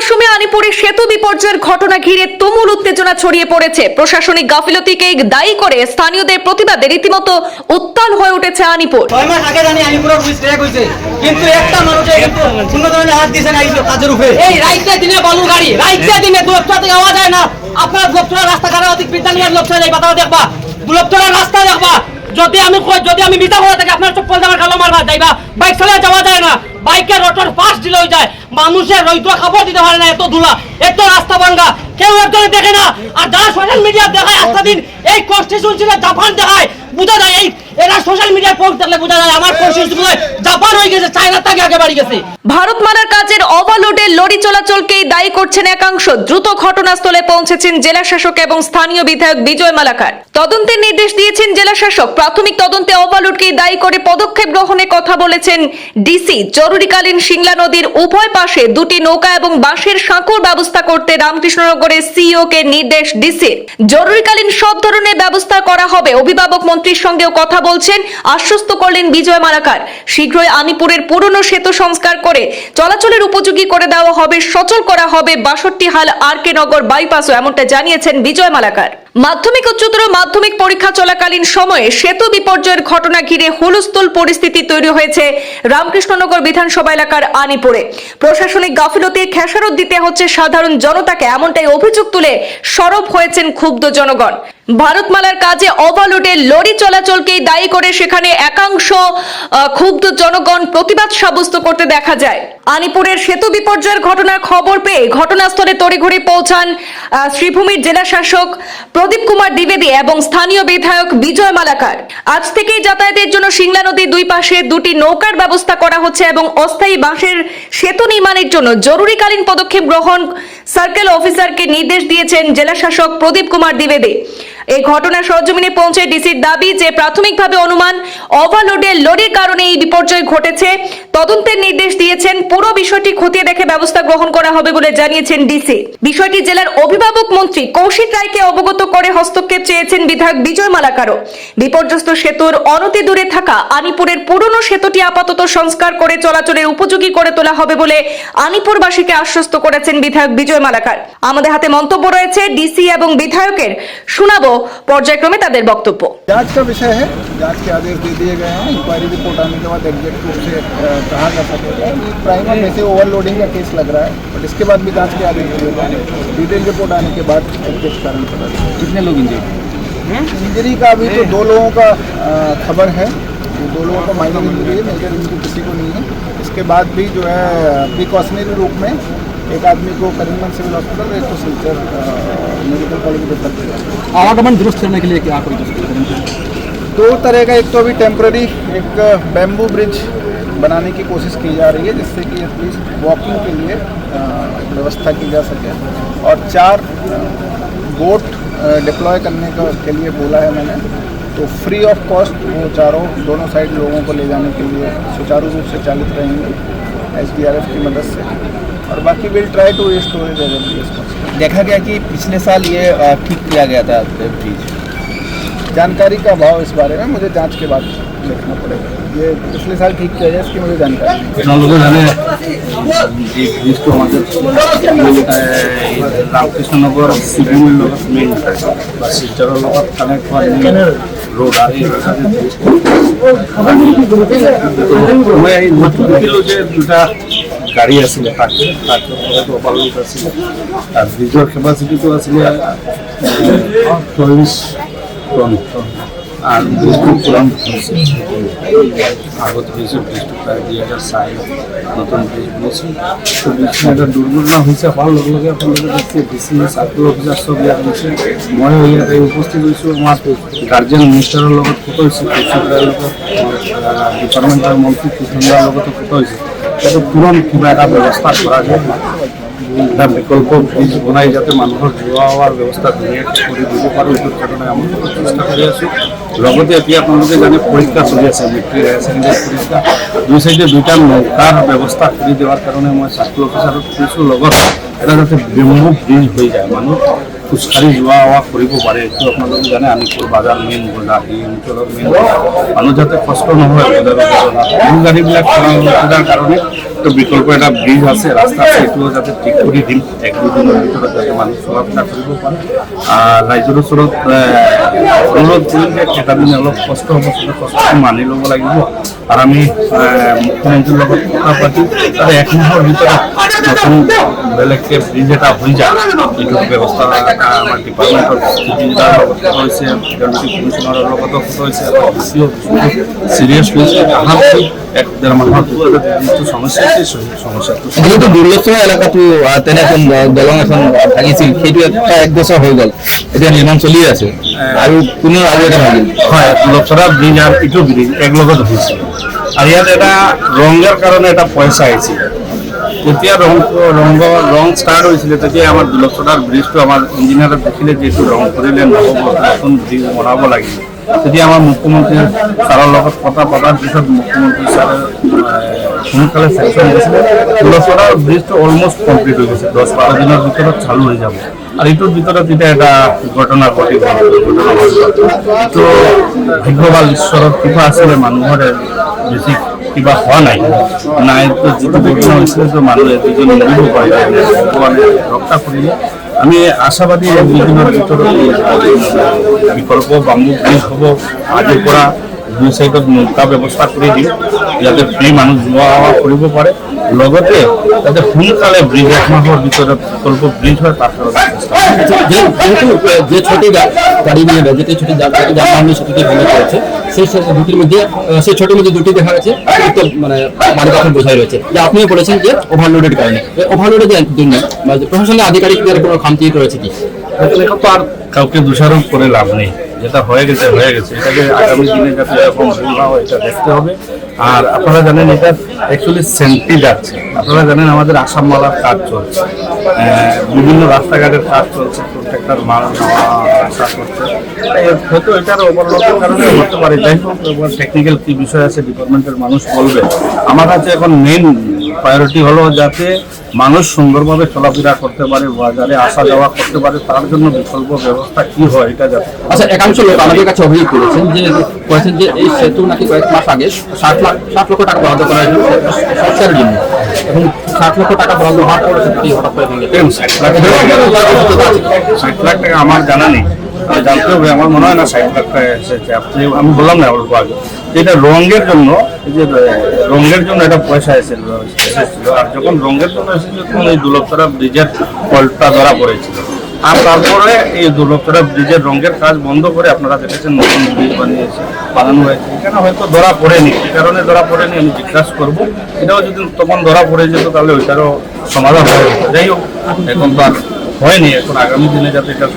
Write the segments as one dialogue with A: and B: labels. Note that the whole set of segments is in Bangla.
A: মরশুমে আলিপুরে সেতু বিপর্যয়ের ঘটনা ঘিরে তুমুল উত্তেজনা ছড়িয়ে পড়েছে। প্রশাসনিক গাফিলতিকে দায়ী করে স্থানীয়দের প্রতিবাদে রীতিমতো উত্তাল হয়ে উঠেছে আলিপুর।
B: 6 মাস আগে জানি আলিপুরের পুলিশ ট্র্যাক হইছে, কিন্তু একটা মানুষে কিন্তু শূন্য ধরনের হাত দিছে না আইলো কাজের উপরে। এই রাইতে দিনে বালু গাড়ি, রাইতে দিনে দুলপচা থেকে আওয়াজ হয় না। আপনার দুলপচা রাস্তা কাটা অধিক বিদ্যালয়ের দুলপচা যাই বাতাও দেখবা, দুলপচা রাস্তা দেখবা। যদি আমি মিটা করে থাকি আপনার চপ্পল জামার কালো মারবা যাইবা, বাইক চালিয়ে যাওয়া যায় না, বাইকের রোটর পাশ দিলে হয়ে যায়। মানুষের রইতো খাবার দিতে পারে না, এত ধুলা, এত রাস্তা ভাঙ্গা, কেউ একজনে দেখে না। আর যারা সোশ্যাল মিডিয়া দেখায় আজকে দিন এই কনস্টিটিউশনে জাপান দেখায়, বোঝা যায় এই এরা সোশ্যাল মিডিয়ায় পোস্ট দেখলে বোঝা যায় আমার কনস্টিটিউশনে জাপান হয়ে গেছে, চায়না থেকে আগে বাড়ি গেছে।
A: ভারতমালার কাজের ওভারলোডে লরি চলাচলকেই দায়ী করছেন একাংশ। দ্রুত ঘটনাস্থলে পৌঁছেছেন জেলা শাসক এবং স্থানীয় বিধায়ক বিজয় মালাকার। তদন্তের নির্দেশ দিয়েছেন জেলা শাসক। প্রাথমিক তদন্তে ওভারলোডকেই দায়ী করে পদক্ষেপ গ্রহণের কথা বলেছেন ডিসি। জরুরিকালীন সিংলা নদীর উভয় পাশে দুটি নৌকা এবং বাঁশের সাঁকোর ব্যবস্থা করতে রামকৃষ্ণনগরের সিইও কে নির্দেশ ডিসির। জরুরিকালীন সব ধরনের ব্যবস্থা করা হবে। অভিভাবক মন্ত্রীর সঙ্গেও কথা বলছেন, আশ্বস্ত করলেন বিজয় মালাকার। শীঘ্রই আলিপুরের পুরনো সেতু সংস্কার করে চলাচলের উপযোগী করে দেওয়া হবে, সচল করা হবে 62 হাল আর কে নগর বাইপাসও, এমনটা জানিয়েছেন বিজয় মালাকার। মাধ্যমিক উচ্চতর মাধ্যমিক পরীক্ষা চলাকালীন সময়ে সেতু বিপর্যয়ের ঘটনা ঘিরে হুলস্থুল পরিস্থিতি তৈরি হয়েছে রামকৃষ্ণনগর বিধানসভা এলাকার আলিপুরে। প্রশাসনিক গাফিলতির খেসারত দিতে হচ্ছে সাধারণ জনতাকে, এমনটাই অভিযোগ তুলে সরব হয়েছেন ক্ষুব্ধ জনগণ। ভারতমালার কাজে ওভারলোডে লরি চলাচলকেই দায়ী করে সেখানে একাংশ ক্ষুব্ধ জনগণ প্রতিবাদ সাব্যস্ত করতে দেখা যায়। আলিপুরের সেতু বিপর্যয়ের ঘটনার খবর পেয়ে ঘটনাস্থলে তড়িঘড়ি পৌঁছান শ্রীভূমির জেলা শাসক প্রদীপ কুমার দ্বিবেদী এবং স্থানীয় বিধায়ক বিজয় মালাকার। আজ থেকেই যাতায়াতের জন্য সিংলা নদীর দুই পাশে দুটি নৌকার ব্যবস্থা করা হচ্ছে এবং অস্থায়ী বাঁশের সেতু নির্মাণের জন্য জরুরিকালীন পদক্ষেপ গ্রহণ সার্কেল অফিসারকে নির্দেশ দিয়েছেন জেলা শাসক প্রদীপ কুমার দ্বিবেদী। এই ঘটনার সরজমিনে পৌঁছে ডিসির দাবি যে প্রাথমিকভাবে অনুমান ওভারলোডের লরির কারণে এই বিপর্যয় ঘটেছে। তদন্তের নির্দেশ দিয়েছেন, পুরো বিষয়টি খতিয়ে দেখে ব্যবস্থা গ্রহণ করা হবে বলে জানিয়েছেন ডিসি। বিষয়টি জেলার অভিভাবক মন্ত্রী কৌশিক রায়কে অবগত করে হস্তক্ষেপ চেয়েছেন বিধায়ক বিজয় মালাকারও। বিপর্যস্ত সেতুর অনতি দূরে থাকা আলিপুরের পুরনো সেতুটি আপাতত সংস্কার করে চলাচলের উপযোগী করে তোলা হবে বলে আলিপুরবাসীকে আশ্বস্ত করেছেন বিধায়ক বিজয় মালাকার। আমাদের হাতে মন্তব্য রয়েছে ডিসি এবং বিধায়কের, শোনাবো পর্যায়ক্রমে তাদের বক্তব্য।
C: जांच का विषय है, जांच के आदेश दे दिए गए हैं। इंक्वायरी रिपोर्ट आने के बाद एग्जैक्ट रूप से कहा जा सकेगा। प्राइमर में से ओवरलोडिंग का केस लग रहा है, बट इसके बाद भी जांच के आदेश दिए गए हैं। डिटेल रिपोर्ट आने के बाद एग्जैक्ट कारण पता चलेगा। कितने लोग इंजरी का अभी तो 2 लोगों का खबर है, 2 लोगों को माइनर इंजरी है, मेजर इंजरी किसी को नहीं है। इसके बाद भी जो है प्रिकॉशनरी रूप में एक आदमी को करीमगंज सिविल हॉस्पिटल, एक को सिलचर मेडिकल कॉलेज रेफर किया।
D: आवागमन दुरुस्त करने के लिए क्या कोई
C: 2 तरह का, एक तो अभी टेम्पररी एक बैम्बू ब्रिज बनाने की कोशिश की जा रही है, जिससे कि एटलीस्ट वॉकिंग के लिए व्यवस्था की जा सके, और 4 बोट डिप्लॉय करने के लिए बोला है मैंने। तो फ्री ऑफ कॉस्ट वो दोनों साइड लोगों को ले जाने के लिए सुचारू रूप से चालित रहेंगे SDRF की मदद से, और बाकी will try to restore it as early as possible.
E: देखा गया कि पिछले साल ये ठीक किया गया था ब्रिज,
C: जानकारी का अभाव इस बारे में, मुझे जांच के बाद देखना पड़ेगा। ये पिछले साल ठीक किया गया, इसकी मुझे जानकारी
D: रामकृष्णनगर श्रीभूमिर मेन शिलचर कानेक्ट रोड দুটা গাড়ী আছিলে, ওভাৰলোড আছিলে, আৰু ব্ৰিজৰ কেপাচিটিটো আছিলে 24 টন, আৰু ব্ৰিজটো পুৰাণ আগত ব্ৰিজৰ ব্ৰিজটো প্ৰায় 2004 নতুন ব্ৰিজ বনাইছিল। তো ব্ৰিজটো এটা দুৰ্ঘটনা হৈছে, হোৱাৰ লগে লগে আপোনালোকে দেখছে ডিচি চাৰ্কল অফিচাৰ চব ইয়াত গৈছে। মই ইয়াতে উপস্থিত হৈছোঁ, আমাৰ গাৰ্জেন মিনিষ্টাৰৰ লগত ফটো হৈছে, ডিপাৰ্টমেণ্টৰ মন্ত্ৰী কৃষ্ণদাৰ লগতো ফটো হৈছে। সেইটো তুৰন্ত কিবা এটা ব্যৱস্থা কৰা যায়, এটা বিকল্প ব্ৰিজ বনাই যাতে মানুহৰ যোৱা হোৱাৰ ব্যৱস্থা ধুনীয়াকৈ কৰি দিব পাৰোঁ, এইটোৰ কাৰণে আমি চেষ্টা কৰি আছোঁ। লগতে এতিয়া আপোনালোকে জানে পৰীক্ষা চলি আছে, মেট্ৰিক হায়াৰ ছেকেণ্ডেৰী পৰীক্ষা, 2 চাইডে 2টা নৌকাৰ ব্যৱস্থা কৰি দিয়াৰ কাৰণে মই চাৰ্কল অফিচাৰক কৈছোঁ, লগত এটা যাতে বেম্বু ব্ৰিজ হৈ যায়, মানুহ খোজকাঢ়ি যোৱা অহা কৰিব পাৰে। এইটো আপোনালোকে জানে আলিপুৰ বাজাৰ মেইন বজাৰ, এই অঞ্চলৰ মেইন বজাৰ, মানুহ যাতে কষ্ট নহয় বজাৰৰ গাড়ীবিলাক চলাৰ কাৰণে তো বিকল্প একটা ব্রিজ আছে, রাস্তা আছে, এগুলো যাতে ঠিক করে দিন, এক দুদিনের ভিতরে যাতে মানুষ চলাফেরা কৰিব পাৰে। আর রাইজৰ ওচৰত অনুরোধ কৰিম যে এটা দিন অলপ কষ্ট হ'ব, কষ্ট মানি ল'ব লাগিব। আর আমি মুখ্যমন্ত্রীর লগত কথা পাতি তাহলে 1 মাহৰ ভিতৰত নতুন বেলেগকে ব্রিজ এটা হৈ যায়, এইটো ব্যৱস্থা আমাৰ ডিপাৰ্টমেণ্টৰ ইঞ্জিনিয়াৰৰ লগত কথা হৈছে, ডেপুটি কমিশনাৰৰ লগত কথা হৈছে, সিরিয়াস হয়েছে। তাহার 1-1.5 মাহৰ ভিতৰত যিটো সমস্যা আছে সেই সমস্যাটো
E: যেহেতু দুৰ্লভচৰা এলেকাটো তেনে এখন দলং এখন ভাঙিছিল, সেইটো এটা 1 বছৰ হৈ গ'ল, এতিয়া নিৰ্মাণ চলি আছে আৰু পুনৰ আৰু এটা ভাঙিল।
D: হয়, দুৰ্লভচৰা ব্রিজ আর ইটো ব্রিজ একলগত হৈছে। আর ইয়াত এটা রঙের কারণে এটা পয়সা আহিছিল। যেতিয়া রং স্টার্ট হয়েছিল তেতিয়া আমার দুর্লভচৰাৰ ব্রিজটো আমার ইঞ্জিনিয়ারে দেখিলে যে এইটো রং কৰিলে নহ'ব, নতুন ব্রিজ বনাব লাগিব। তেতিয়া আমাৰ মুখ্যমন্ত্ৰী ছাৰৰ লগত কথা পতাৰ পিছত মুখ্যমন্ত্ৰী ছাৰে সোনকালে চেংচন দিছিলে। দুৰ্লভচৰাৰ ব্রিজটো অলমোস্ট কমপ্লিট হৈ গৈছে, 10-12 দিনৰ ভিতৰত চালু হৈ যাব। আর এইটোৰ ভিতৰত এতিয়া এটা ঘটনা ঘটিব, তো ভাগ্যবান ঈশ্বৰৰ কৃপা আছিলে, মানুহৰ বেছি কিবা হোৱা নাই তো যিটো ঘটনা হৈছিলে তো মানুহে 2জন মৰিব পাৰিলে, ভগৱানে ৰক্ষা কৰিলে। আমি আশাবাদী দুদিনৰ ভিতৰত বিকল্প বাম্বু ব্রিজ হ'ব। আজিৰ পৰা 2 সাইডত নৌকা ব্যৱস্থা কৰি দিম, যাতে ফ্ৰী মানুহ যোৱা অহা কৰিব পাৰে। লগতে যাতে সোনকালে ব্রিজ 1 মাহৰ ভিতৰত বিকল্প ব্রিজ হয় তার
E: যেহেতু যে ছোটি গাড়ি নিয়ে যেতে ছোটি যানবাহন সেটিতে ভেঙে পড়েছে, সেই দুটির মধ্যে সেই ছোটির মধ্যে দুটি দেখা গেছে অতিরিক্ত মানে মানবাসন বোঝাই রয়েছে, যে আপনিও বলেছেন যে ওভারলোডের কারণে। ওভারলোডের জন্য প্রশাসনিক আধিকারিকদের কোনো খামতি রয়েছে কি?
D: তো আর কাউকে দোষারোপ করে লাভ নেই, যেটা হয়ে গেছে এটাকে আগামী দিনে যাতে এরকম ভুল না হয় এটা দেখতে হবে। আর আপনারা জানেন এটা অ্যাকচুয়ালি সেন্ট্রি যাচ্ছে, আপনারা জানেন আমাদের আসাম মালার কাজ চলছে, বিভিন্ন রাস্তাঘাটের কাজ চলছে, প্রত্যেকটার মাল আসা করছে, হয়তো এটার ওভারলোডের কারণে হতে পারে। যাই হোক, টেকনিক্যাল কি বিষয় আছে ডিপার্টমেন্টের মানুষ বলবে। আমার কাছে এখন মেইন প্রায়োরিটি হলো যাতে মানুষ সুন্দরভাবে চলাফেরা করতে পারে, বাজারে আসা যাওয়া করতে পারে, তার জন্য বিকল্প ব্যবস্থা কি হয় এটা যাতে।
E: আচ্ছা, একাংশ লোক আমাদের কাছে অভিযোগ করেছেন যে এই সেতু নাকি কয়েক মাস আগে 60 লক্ষ টাকা বরাদ্দ করা হয়েছিল সংস্কারের জন্য, এবং 60 লক্ষ টাকা বরাদ্দ হওয়ার পরে সেতুটি হঠাৎ করে ভেঙে
D: 60 লাখ টাকা আমার জানা নেই, জানতে হবে। আমার মনে হয় না 60 লাখ টাকা এসেছে। আমি বললাম না অল্প আগে, যেটা রঙের জন্য, এই যে রঙের জন্য এটা পয়সা এসেছিল। আর যখন রঙের জন্য এসেছিল তখন এই দুর্লভচরা ব্রিজের ফল্টটা ধরা পড়েছিল। আর তারপরে এই দুর্লভচরা ব্রিজের রঙের কাজ বন্ধ করে আপনারা দেখেছেন নতুন ব্রিজ বানানো হয়েছে। এখানে হয়তো ধরা পড়েনি, কি কারণে ধরা পড়েনি আমি জিজ্ঞাসা করবো। এটাও যদি তখন ধরা পড়ে যেত তাহলে ওইটারও সমাধান হয়ে যেত। যাই হোক, এখন তো আর হয়নি, এখন আগামী দিনে যাতে এটা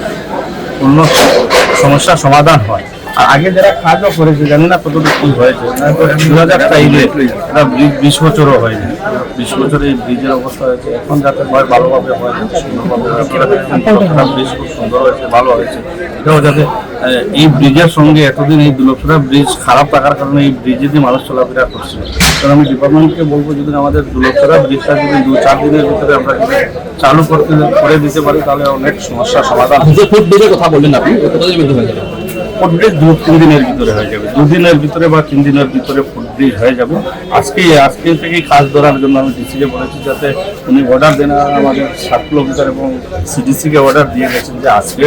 D: পূর্ণ সমস্যার সমাধান হয়। আর আগে যারা কাজও করেছে জানি না কতটুকু কি হয়েছে, 2005-এ এটা ব্রিজ 20 বছরও হয়নি, 20 বছর এই ব্রিজের অবস্থা হয়েছে। এখন যাতে হয় ভালোভাবে হয়, সুন্দরভাবে ব্রিজ খুব সুন্দর হয়েছে, ভালো হয়েছে। এটাও যাতে এই ব্রিজের সঙ্গে এতদিন এই দুর্লভচরা ব্রিজ খারাপ থাকার কারণে এই ব্রিজে দিয়ে মানুষ চলাফেরা করছিল। কারণ আমি ডিপার্টমেন্টকে বলবো যদি আমাদের দুর্লভচরা ব্রিজটা যদি 2-4 দিনের ভিতরে আমরা চালু করে দিতে পারি তাহলে অনেক সমস্যার সমাধান।
E: যে ফুটব্রিজের কথা বললেন আপনি, কতদিনের মধ্যে হয়ে যাবে?
D: ফুটব্রিজ 2-3 দিনের ভিতরে হয়ে যাবে, 2 দিনের ভিতরে বা 3 দিনের ভিতরে ফুটব্রিজ হয়ে যাবে। আজকে থেকেই কাজ ধরার জন্য আমি ডিসিকে বলেছি, যাতে উনি অর্ডার দেন। আমাদের 7 কিলোমিটার এবং সিডিসিকে অর্ডার দিয়ে গেছেন যে আজকে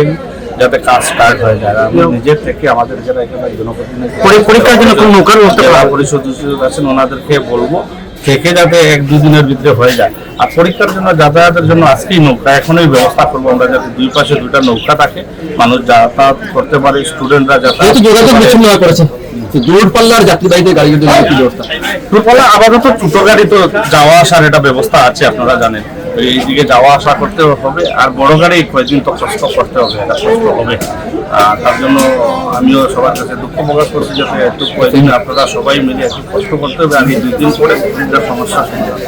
D: যাতে কাজ স্টার্ট হয়ে যায়। আমরা নিজের থেকে আমাদের যারা এখানে জনপ্রতিনিধি পরীক্ষার জন্য কোনো নৌকার জেলা পরিষদ আছেন ওনাদেরকে বলবো থেকে যাতে 1-2 দিনের ভিতরে হয়ে যায়। আর পরীক্ষার জন্য যাতায়াতের জন্য আজকেই নৌকা এখনই ব্যবস্থা করবো আমরা, যাতে 2 পাশে 2টা নৌকা থাকে, মানুষ যাতায়াত করতে পারে, স্টুডেন্টরা যাতায়াত
E: যোগাযোগ বিচ্ছিন্ন হয়ে পড়েছে। দূরপাল্লার যাত্রীবাহীদের গাড়ির জন্য কি ব্যবস্থা?
D: দূরপাল্লা আপাতত ছোট গাড়ি তো যাওয়া আসার এটা ব্যবস্থা আছে, আপনারা জানেন এইদিকে যাওয়া আসা করতে হবে। আর বড় গাড়ি কয়েকদিন তো কষ্ট করতে হবে, এটা কষ্ট হবে। তার জন্য আমিও সবার কাছে দুঃখ প্রকাশ করছি, যাতে একটু কয়েকদিন আপনারা সবাই মিলে একটু কষ্ট করতে হবে। আমি 2 দিন পরে সমস্যা শুনলাম।